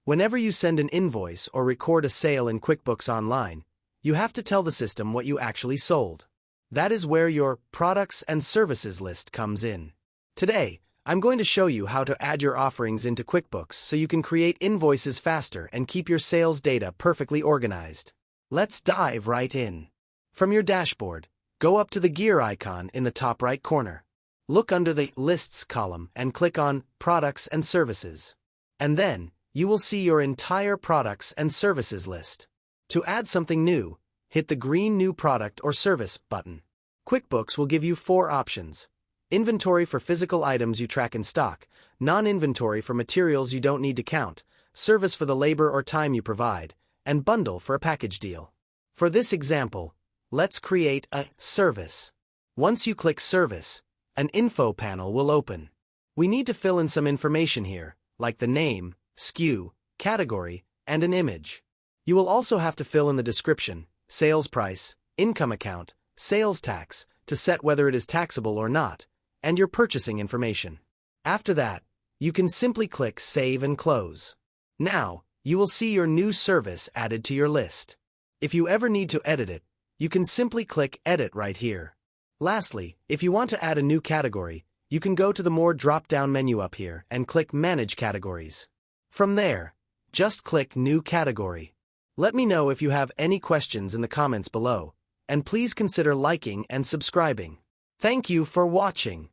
Whenever you send an invoice or record a sale in QuickBooks Online, you have to tell the system what you actually sold. That is where your products and services list comes in. Today, I'm going to show you how to add your offerings into QuickBooks so you can create invoices faster and keep your sales data perfectly organized. Let's dive right in. From your dashboard, go up to the gear icon in the top right corner. Look under the Lists column and click on Products and Services. And then, you will see your entire products and services list. To add something new, hit the green New Product or Service button. QuickBooks will give you 4 options: inventory for physical items you track in stock, non-inventory for materials you don't need to count, service for the labor or time you provide, and bundle for a package deal. For this example, let's create a service. Once you click Service, an info panel will open. We need to fill in some information here, like the name, SKU, category, and an image. You will also have to fill in the description, sales price, income account, sales tax, to set whether it is taxable or not, and your purchasing information. After that, you can simply click Save and Close. Now, you will see your new service added to your list. If you ever need to edit it, you can simply click Edit right here. Lastly, if you want to add a new category, you can go to the More drop-down menu up here and click Manage Categories. From there, just click New Category. Let me know if you have any questions in the comments below, and please consider liking and subscribing. Thank you for watching.